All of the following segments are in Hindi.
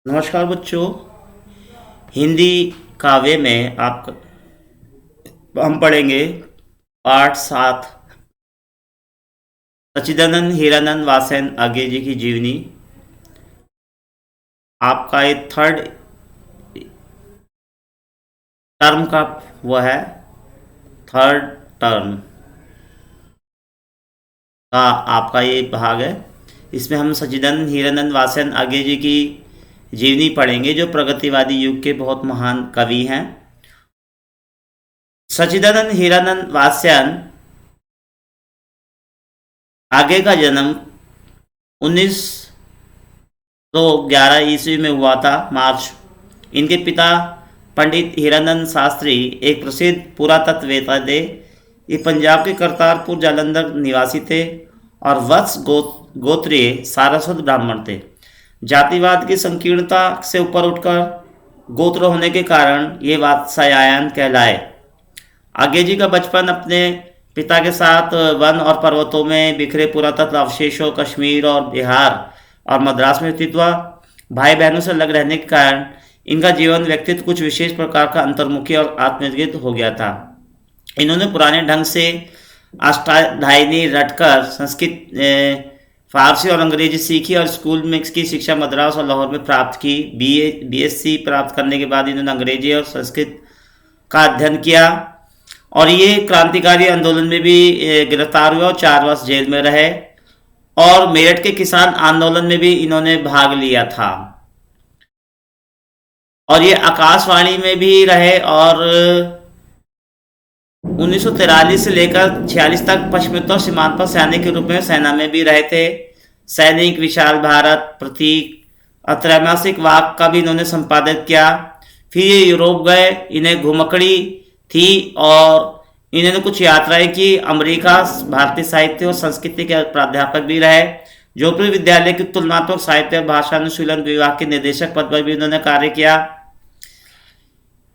नमस्कार बच्चों। हिंदी काव्य में आप हम पढ़ेंगे पाठ 7 सच्चिदानंद हीरानंद वासेन आगे जी की जीवनी। आपका ये थर्ड टर्म का वो है, थर्ड टर्म का आपका ये भाग है। इसमें हम सच्चिदानंद हीरानंद वासेन आगे जी की जीवनी पढ़ेंगे, जो प्रगतिवादी युग के बहुत महान कवि हैं। सच्चिदानंद हीरानंद वास्यायन आगे का जन्म 1911 ईस्वी में हुआ था, मार्च। इनके पिता पंडित हीरानंद शास्त्री एक प्रसिद्ध पुरातत्ववेत्ता थे। ये पंजाब के करतारपुर जालंधर निवासी थे और वत्स गोत्रीय सारस्वत ब्राह्मण थे। जातिवाद की संकीर्णता से ऊपर उठकर गोत्र होने के कारण ये वात्स्यायन कहलाए। आगे जी का बचपन अपने पिता के साथ वन और पर्वतों में बिखरे पुरातत्व अवशेषों, कश्मीर और बिहार और मद्रास में व्यतीत हुआ। भाई बहनों से अलग रहने के कारण इनका जीवन व्यक्तित्व कुछ विशेष प्रकार का अंतर्मुखी और आत्मकेंद्रित हो गया था। इन्होंने पुराने ढंग से अष्टाध्यायी रटकर संस्कृत, फारसी और अंग्रेजी सीखी और स्कूल में की शिक्षा मद्रास और लाहौर में प्राप्त की। बीएससी प्राप्त करने के बाद इन्होंने अंग्रेजी और संस्कृत का अध्ययन किया और ये क्रांतिकारी आंदोलन में भी गिरफ्तार हुए और 4 वर्ष जेल में रहे और मेरठ के किसान आंदोलन में भी इन्होंने भाग लिया था। और ये आकाशवाणी में भी रहे और 1943 से लेकर 46 तक पश्चिमोत्तर सीमांत पर सैनिक के रूप में सेना में भी रहे थे। सैनिक, विशाल भारत, प्रतीक और त्रैमासिक वाक का भी इन्होंने संपादित किया। फिर ये यूरोप गए, इन्हें घुमकड़ी थी और इन्होंने कुछ यात्राएं की। अमेरिका भारतीय साहित्य और संस्कृति के प्राध्यापक भी रहे। जोधपुर विद्यालय की तुलनात्मक साहित्य और भाषा अनुशीलन विभाग के निदेशक पद पर भी इन्होंने कार्य किया।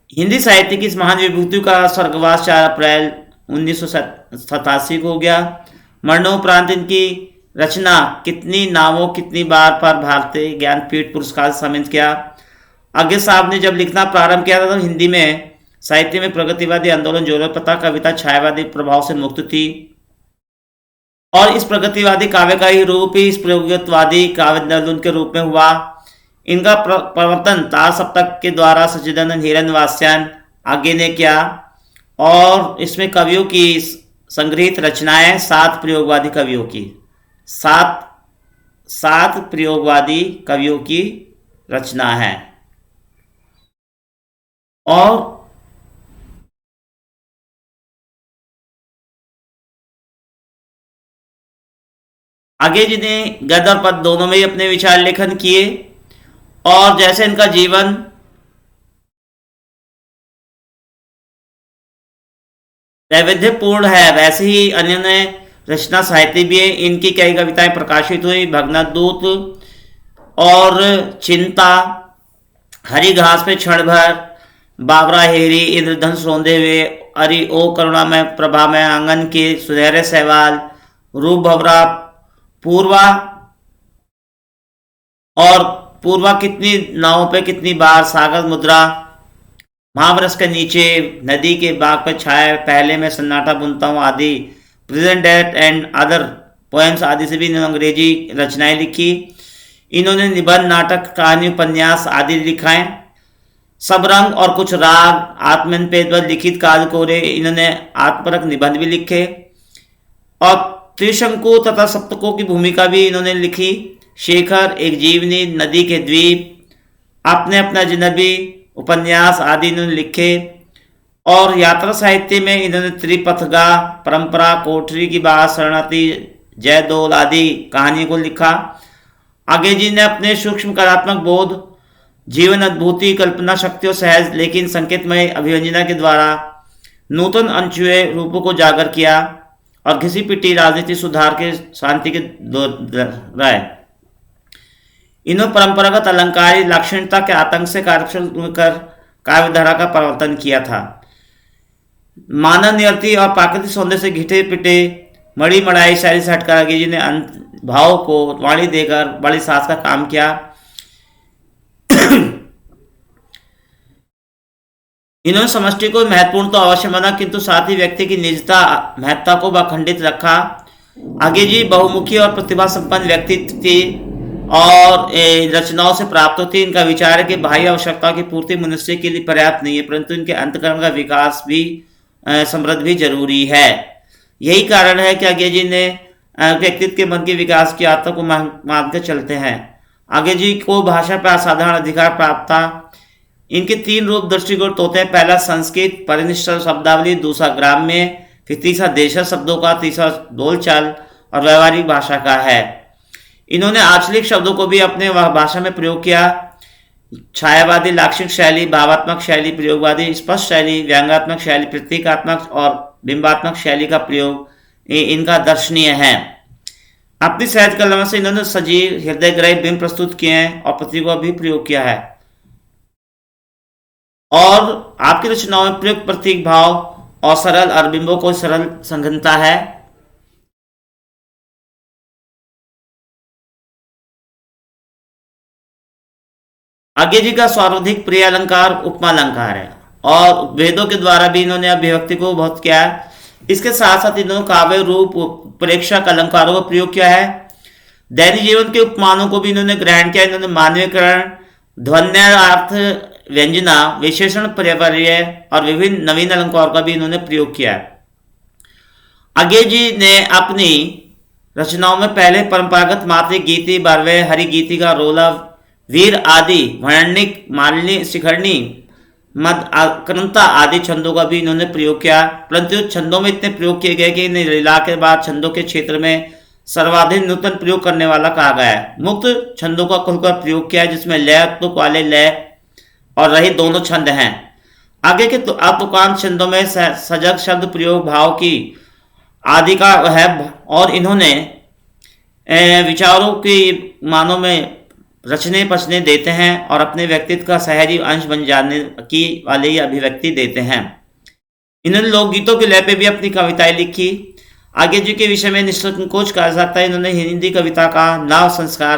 हिंदी साहित्य की इस महान विभूति का स्वर्गवास 4 अप्रैल 1987 को हो गया। मरणोपरांत इनकी रचना कितनी नावों कितनी बार पर भारतीय ज्ञानपीठ पुरस्कार से सम्मानित किया। आगे साहब ने जब लिखना प्रारंभ किया था तो हिंदी में साहित्य में प्रगतिवादी आंदोलन जोरों पर था। कविता छायावादी प्रभाव से मुक्त थी और इस प्रगतिवादी काव्य का ही रूप ही इस प्रयोगवादी काव्य आंदोलन के रूप में हुआ। इनका प्रवर्तन तार सप्तक के द्वारा सच्चिदानंद हीरानंद वास्यायन आगे ने किया और इसमें कवियों की संग्रहित रचनाएं 7 प्रयोगवादी कवियों की 7 प्रयोगवादी कवियों की रचना है। और आगे जी ने गद्य और पद्य दोनों में ही अपने विचार लेखन किए और जैसे इनका जीवन वैविध्यपूर्ण है वैसे ही अन्य रचना साहित्य भी है। इनकी कई कविताएं प्रकाशित हुई। भगनदूत और चिंता, हरी घास पे क्षण भर, बाबरा हेरी, इंद्रधनुष रोंदे हुए, अरे ओ करुणा में प्रभा में, आंगन के सुनहरे सहवाल, रूप भवरा, पूर्वा और पूर्वा कितनी नावों पे कितनी बार, सागर मुद्रा, महावरस के नीचे, नदी के बाग पर छाए, पहले मैं सन्नाटा बुनता हूँ आदि, present date and other poems आदि से भी इन्होंने अंग्रेजी रचनाएं लिखी। इन्होंने निबंध, नाटक, कहानी, उपन्यास आदि लिखाएं। सब रंग और कुछ राग, आत्मनिर्भर पर लिखित काल कोरे, इन्होंने आत्मपरक निबंध भी लिखे और त्रिशंकु तथा सप्तकों की भूमिका भी इन्होंने लिखी। शेखर, एक जीवनी, नदी के द्वीप, अपने अपना अजनबी, उपन्यास आदि इन्होंने लिखे। और यात्रा साहित्य में इन्होंने त्रिपथगा, परंपरा, कोठरी की बात, शरणार्थी, जयदोल आदि कहानियों को लिखा। आगे जी ने अपने सूक्ष्म कलात्मक बोध, जीवन अद्भुति, कल्पना शक्ति और सहज लेकिन संकेतमय अभिव्यंजना के द्वारा नूतन अनछुए रूपों को जागर किया और घिसी पिटी राजनीति सुधार के शांति के राय। इन्होंने परंपरागत अलंकारी लाक्षणिकता के आतंक से कार्यशील कर काव्यधारा का परिवर्तन किया था। मानव नियति और प्राकृतिक सौंदर्य से घिटे पिटे मड़ी मड़ाई शैली से हटकर आगे जी ने भाव को वाणी देकर बड़ी सास का काम किया। इन्होंने समष्टि को महत्वपूर्ण तो अवश्य माना, किंतु साथ ही व्यक्ति की निजता महत्ता को अखंडित रखा। आगे जी बहुमुखी और प्रतिभा संपन्न व्यक्तित्व थी और रचनाओं से प्राप्त होती। इनका विचार है कि बाह्य आवश्यकताओं की पूर्ति मनुष्य के लिए पर्याप्त नहीं है, परंतु इनके अंतःकरण का विकास भी समृद्ध भी जरूरी है। यही कारण है कि आगे जी ने व्यक्तित्व के मन के विकास की यात्रा को मान कर चलते हैं। आगे जी को भाषा पर असाधारण अधिकार प्राप्त था। इनके 3 रूप दृष्टिकोण होते हैं। पहला संस्कृत परिनिष्ठ शब्दावली, दूसरा ग्राम्य, फिर तीसरा देशज शब्दों का, तीसरा बोलचाल और व्यवहारिक भाषा का है। इन्होंने आंचलिक शब्दों को भी अपने भाषा में प्रयोग किया। छायावादी लाक्षणिक शैली, भावात्मक शैली, प्रयोगवादी स्पष्ट शैली, व्यंग्यात्मक शैली, प्रतीकात्मक और बिंबात्मक शैली का प्रयोग इनका दर्शनीय है। अपनी साहित्य कला से इन्होंने सजीव हृदय ग्रही बिंब प्रस्तुत किए हैं और प्रतीकों का भी प्रयोग किया है। और आपकी रचनाओं में प्रयुक्त प्रतीक भाव और सरल और बिंबों को सरल संघनता है। आगे जी का सर्वाधिक प्रिय अलंकार उपमा अलंकार है और वेदों के द्वारा भी इन्होंने अभिव्यक्ति को बहुत किया है। इसके साथ साथ इन्होंने काव्य रूप प्रेक्षक अलंकारों का प्रयोग किया है। दैनिक जीवन के उपमानों को भी इन्होंने ग्रहण किया। इन्होंने मानवीकरण, ध्वन्यार्थ, व्यंजना, विशेषण, पर्यावरणीय और विभिन्न नवीन अलंकारों का भी इन्होंने प्रयोग किया है। आगे जी ने अपनी रचनाओं में पहले परंपरागत मात्रिक गीति, बारहवें हरिगीति का रोला, वीर आदि, वर्णनिक, मालिनी, शिखरणी, मद, आक्रमता आदि छंदों का भी इन्होंने प्रयोग किया। परंतु छंदों में इतने प्रयोग किए गए कि इन्हें लीला के बाद छंदों के क्षेत्र में सर्वाधिक नूतन प्रयोग करने वाला कहा गया है। मुक्त छंदों का खुलकर प्रयोग किया है, जिसमें लय तुक वाले लय और रही दोनों छंद हैं। आगे के तुकांत छंदों में सजग शब्द प्रयोग भाव की आदि का है और इन्होंने विचारों की मानों में रचने पचने देते हैं और अपने व्यक्तित्व का सहजी अंश बन जाने की वाली अभिव्यक्ति देते हैं। इन्होंने लोकगीतों के लय पे भी अपनी कविताएं लिखी। आगे जी के विषय में निसंकोच कहा जाता है इन्होंने हिंदी कविता का नव संस्कार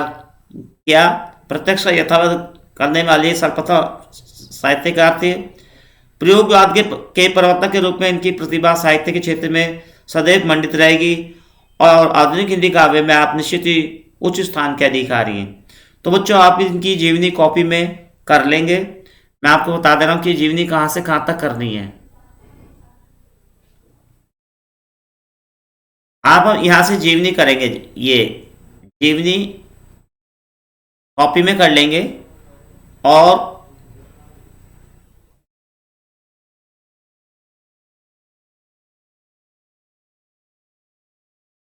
किया। प्रत्यक्ष यथावत करने वाले सर्वप्रथम साहित्यकार थे। प्रयोगवाद के प्रवर्तक के रूप में इनकी प्रतिभा साहित्य के क्षेत्र में सदैव मंडित रहेगी और आधुनिक हिंदी काव्य में आप निश्चित ही उच्च स्थान के अधिकारी हैं। तो बच्चों, आप इनकी जीवनी कॉपी में कर लेंगे। मैं आपको बता दे रहा हूँ कि जीवनी कहाँ से कहाँ तक करनी है। आप यहाँ से जीवनी करेंगे, ये जीवनी कॉपी में कर लेंगे और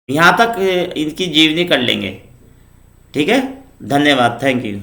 यहाँ तक इनकी जीवनी कर लेंगे। ठीक है, धन्यवाद, थैंक यू।